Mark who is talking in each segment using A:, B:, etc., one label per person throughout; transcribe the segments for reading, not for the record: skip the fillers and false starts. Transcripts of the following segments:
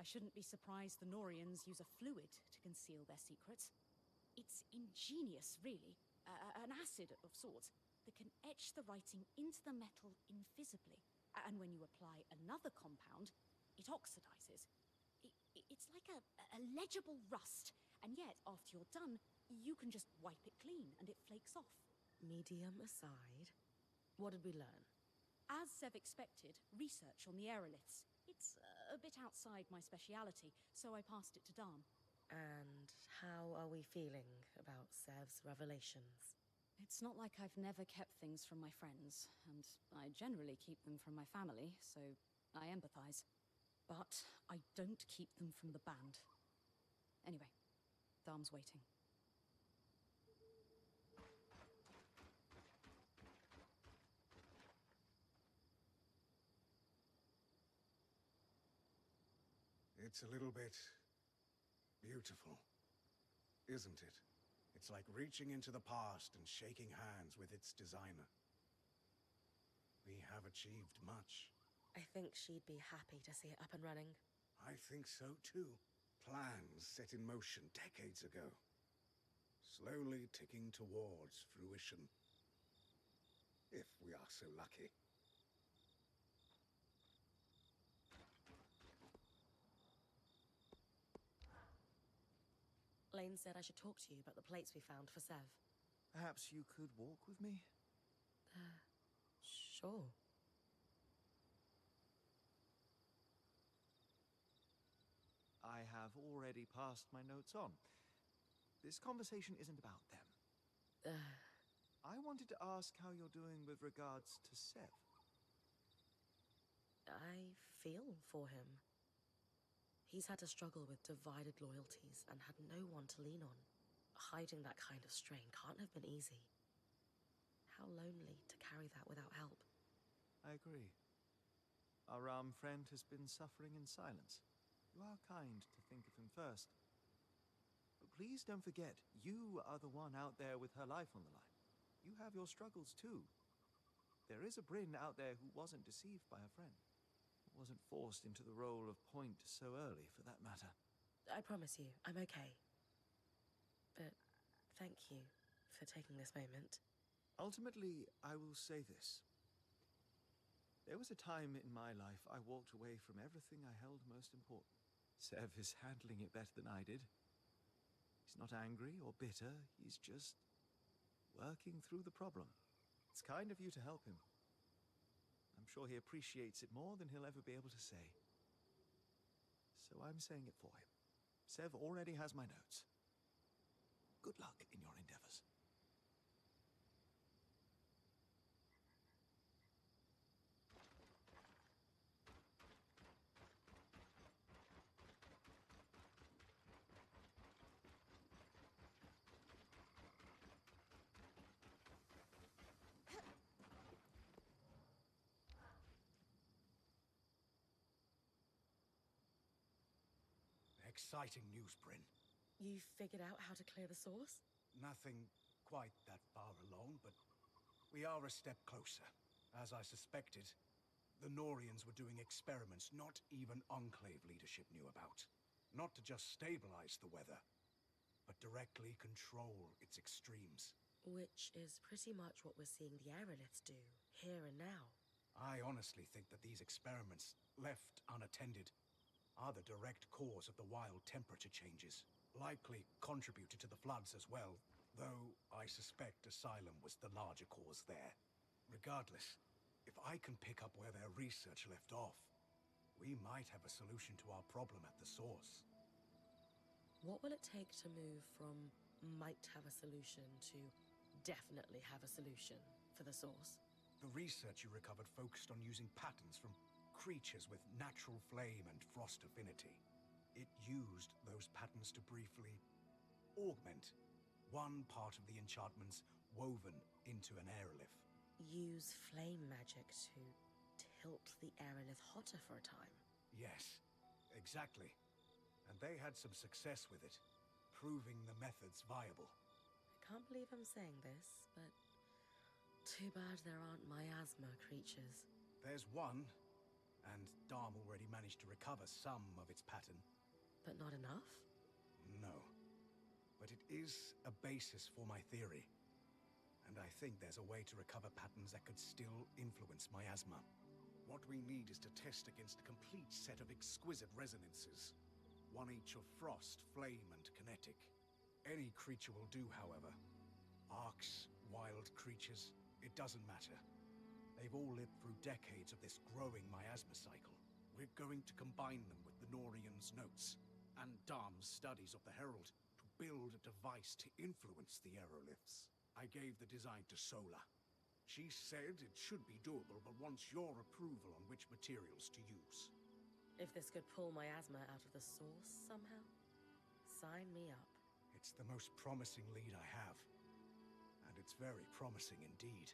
A: I shouldn't be surprised the Norians use a fluid to conceal their secrets. It's ingenious, really. An acid of sorts that can etch the writing into the metal invisibly. And when you apply another compound, it oxidizes. It's like a legible rust. And yet, after you're done, you can just wipe it clean and it flakes off.
B: Medium aside, what did we learn?
A: As Sev expected, research on the aeroliths. It's a bit outside my speciality, so I passed it to Dam.
B: And how are we feeling about Sev's revelations?
A: It's not like I've never kept things from my friends, and I generally keep them from my family, so I empathize. But I don't keep them from the band. Anyway, Dam's waiting.
C: It's a little bit beautiful, isn't it? It's like reaching into the past and shaking hands with its designer. We have achieved much.
B: I think she'd be happy to see it up and running.
C: I think so too. Plans set in motion decades ago. Slowly ticking towards fruition. If we are so lucky.
B: Lane said I should talk to you about the plates we found for Sev.
D: Perhaps you could walk with me?
B: Sure.
D: I have already passed my notes on. This conversation isn't about them. I wanted to ask how you're doing with regards to Sev.
B: I feel for him. He's had to struggle with divided loyalties and had no one to lean on. Hiding that kind of strain can't have been easy. How lonely to carry that without help.
D: I agree. Our friend has been suffering in silence. You are kind to think of him first. But please don't forget, you are the one out there with her life on the line. You have your struggles too. There is a Bryn out there who wasn't deceived by her friend. Wasn't forced into the role of point so early, for that matter.
B: I promise you, I'm okay. But thank you for taking this moment.
D: Ultimately, I will say this. There was a time in my life I walked away from everything I held most important. Sev is handling it better than I did. He's not angry or bitter, he's just working through the problem. It's kind of you to help him. I'm sure he appreciates it more than he'll ever be able to say. So I'm saying it for him. Sev already has my notes. Good luck in your endeavors.
C: Exciting news, Bryn.
B: You figured out how to clear the source?
C: Nothing quite that far along, but we are a step closer. As I suspected, the Norians were doing experiments not even Enclave leadership knew about. Not to just stabilize the weather, but directly control its extremes.
B: Which is pretty much what we're seeing the aeroliths do, here and now.
C: I honestly think that these experiments, left unattended, are the direct cause of the wild temperature changes. Likely contributed to the floods as well, though I suspect Asylum was the larger cause there. Regardless, if I can pick up where their research left off, we might have a solution to our problem at the source.
B: What will it take to move from might have a solution to definitely have a solution for the source?
C: The research you recovered focused on using patterns from creatures with natural flame and frost affinity. It used those patterns to briefly augment one part of the enchantments woven into an aerolith.
B: Use flame magic to tilt the aerolith hotter for a time.
C: Yes, exactly. And they had some success with it, proving the methods viable.
B: I can't believe I'm saying this, but too bad there aren't miasma creatures.
C: There's one, and Dharm already managed to recover some of its pattern.
B: But not enough?
C: No. But it is a basis for my theory. And I think there's a way to recover patterns that could still influence miasma.
E: What we need is to test against a complete set of exquisite resonances. One each of frost, flame, and kinetic.
C: Any creature will do, however. Arcs, wild creatures, it doesn't matter. They've all lived through decades of this growing miasma cycle.
E: We're going to combine them with the Norian's notes and Dharm's studies of the Herald to build a device to influence the aeroliths. I gave the design to Sola. She said it should be doable, but wants your approval on which materials to use.
B: If this could pull miasma out of the source somehow, sign me up.
C: It's the most promising lead I have. And it's very promising indeed.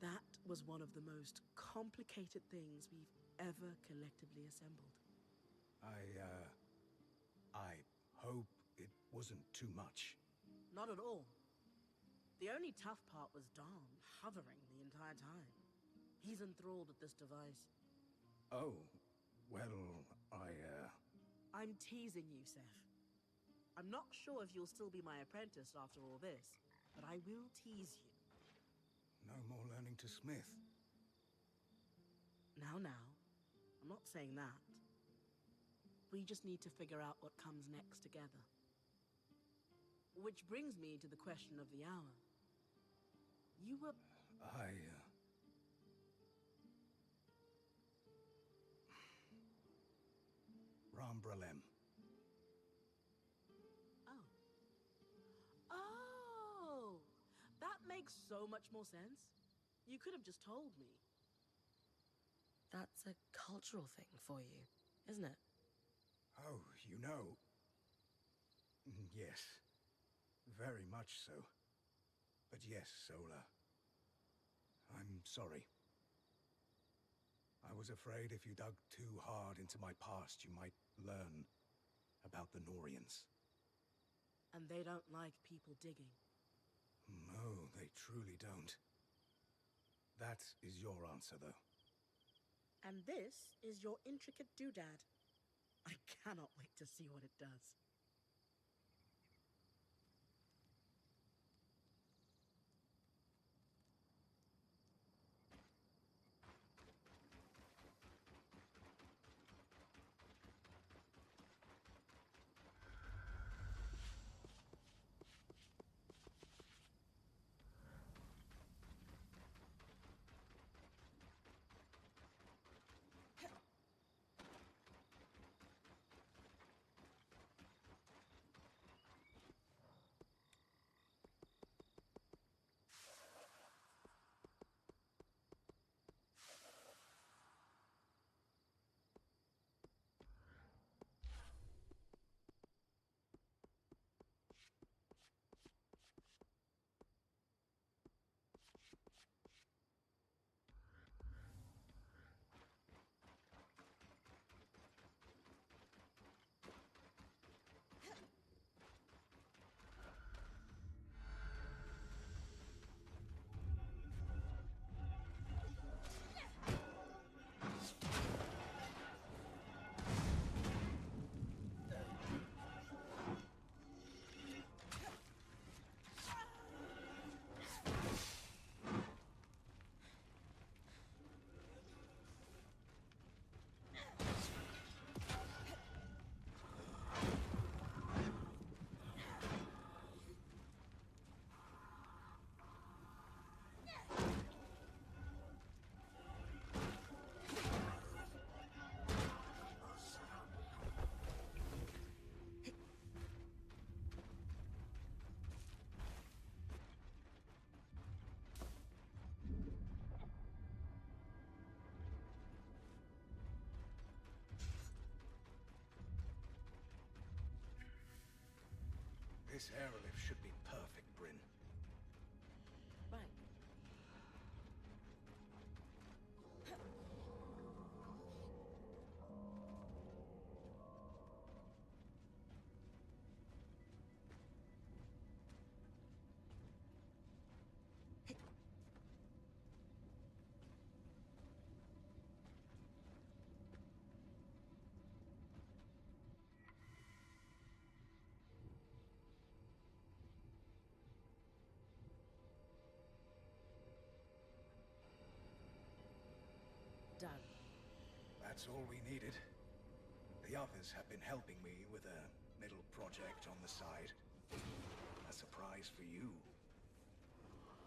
F: That was one of the most complicated things we've ever collectively assembled.
C: I hope it wasn't too much.
F: Not at all. The only tough part was Dom hovering the entire time. He's enthralled with this device.
C: Oh, well,
F: I'm teasing you, Seth. I'm not sure if you'll still be my apprentice after all this, but I will tease you.
C: No more learning to smith.
F: Now, I'm not saying that. We just need to figure out what comes next together. Which brings me to the question of the hour. You were...
C: Rambralem.
F: Oh, that makes so much more sense. You could have just told me.
B: That's a cultural thing for you, isn't it?
C: Oh, you know. Yes. Very much so. But yes, Sola. I'm sorry. I was afraid if you dug too hard into my past, you might learn about the Norians.
F: And they don't like people digging.
C: No, they truly don't. That is your answer, though.
F: And this is your intricate doodad. I cannot wait to see what it does.
C: This aerolift should be perfect, Bryn.
B: Right. Done.
C: That's all we needed. The others have been helping me with a little project on the side. A surprise for you.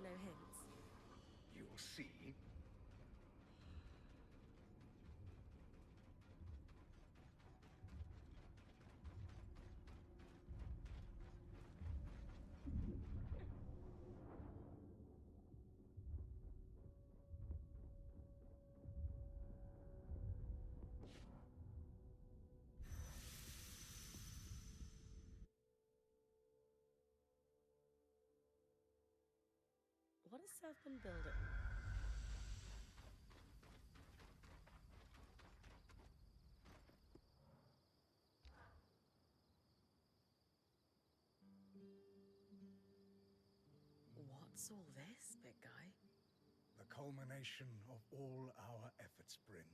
B: No hints.
C: You'll see.
B: What has Sev been building? What's all this, big guy?
C: The culmination of all our efforts, Bryn.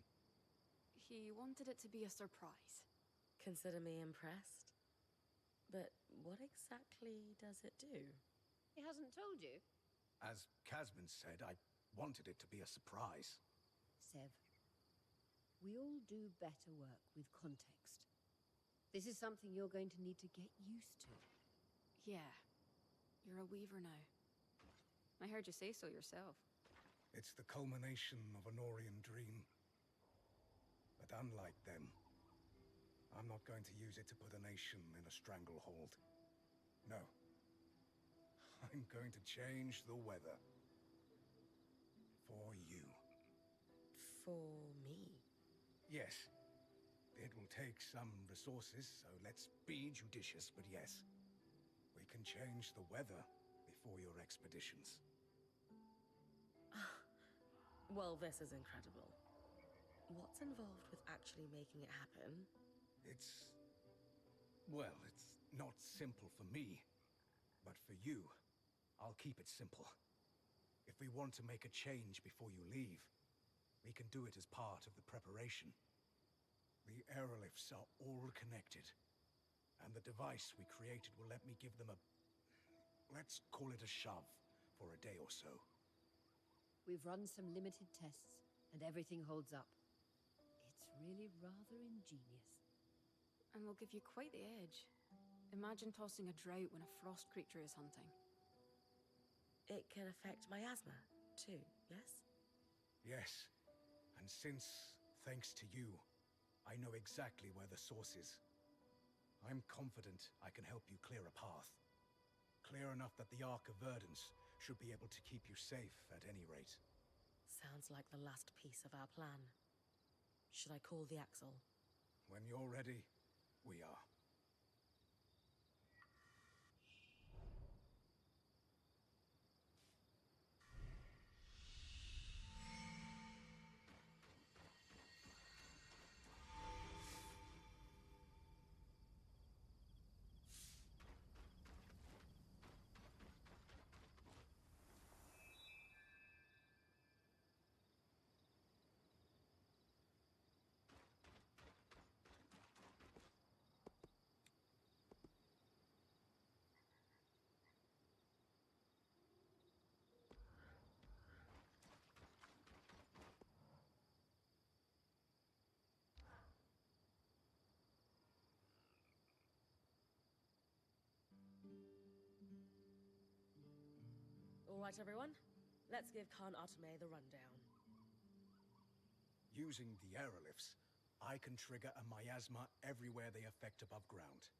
G: He wanted it to be a surprise.
B: Consider me impressed. But what exactly does it do?
H: He hasn't told you?
C: As Casman said, I wanted it to be a surprise.
H: Sev, we all do better work with context. This is something you're going to need to get used to.
G: Yeah. You're a weaver now. I heard you say so yourself.
C: It's the culmination of a Norian dream. But unlike them, I'm not going to use it to put a nation in a stranglehold. No. I'm going to change the weather. For you.
B: For me?
C: Yes. It will take some resources, so let's be judicious, but yes. We can change the weather before your expeditions.
B: Well, this is incredible. What's involved with actually making it happen?
C: Well, it's not simple for me. But for you, I'll keep it simple. If we want to make a change before you leave, we can do it as part of the preparation. The aerolifts are all connected, and the device we created will let me give them a... let's call it a shove for a day or so.
H: We've run some limited tests, and everything holds up. It's really rather ingenious.
G: And will give you quite the edge. Imagine tossing a drought when a frost creature is hunting.
B: It can affect my asthma, too, yes?
C: Yes, and since, thanks to you, I know exactly where the source is. I'm confident I can help you clear a path. Clear enough that the Ark of Verdance should be able to keep you safe at any rate.
B: Sounds like the last piece of our plan. Should I call the Axle?
C: When you're ready, we are.
B: All right, everyone. Let's give Khan Arteme the rundown.
C: Using the aerolifts, I can trigger a miasma everywhere they affect above ground.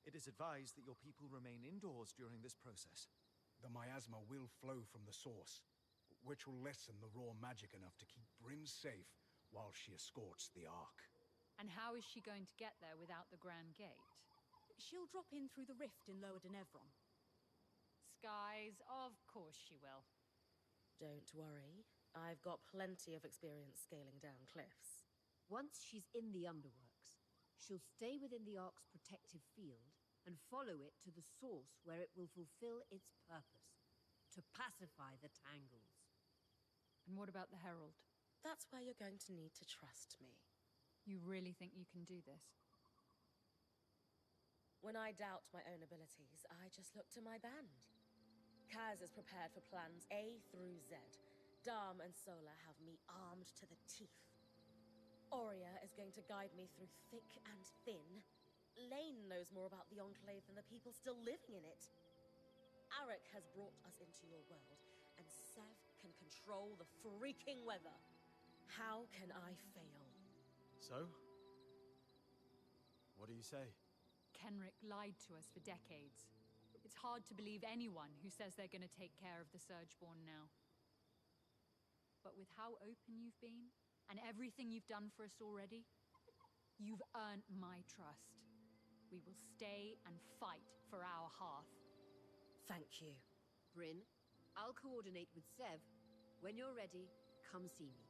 D: It is advised that your people remain indoors during this process.
C: The miasma will flow from the source, which will lessen the raw magic enough to keep Bryn safe while she escorts the Ark.
I: And how is she going to get there without the Grand Gate?
A: she'll drop in through the rift in Lower Denevron.
I: Skies, of course she will.
B: Don't worry. I've got plenty of experience scaling down cliffs.
H: Once she's in the Underworks, she'll stay within the Ark's protective field and follow it to the source where it will fulfill its purpose, to pacify the Tangles.
I: And what about the Herald?
B: That's where you're going to need to trust me.
I: You really think you can do this?
B: When I doubt my own abilities, I just look to my band. Kaz is prepared for plans A through Z. Dam and Sola have me armed to the teeth. Aurea is going to guide me through thick and thin. Lane knows more about the Enclave than the people still living in it. Arik has brought us into your world, and Sev can control the freaking weather. How can I fail?
D: So? What do you say?
I: Kenrick lied to us for decades. It's hard to believe anyone who says they're going to take care of the Surgeborn now. But with how open you've been, and everything you've done for us already, you've earned my trust. We will stay and fight for our hearth.
B: Thank you.
H: Bryn, I'll coordinate with Sev. When you're ready, come see me.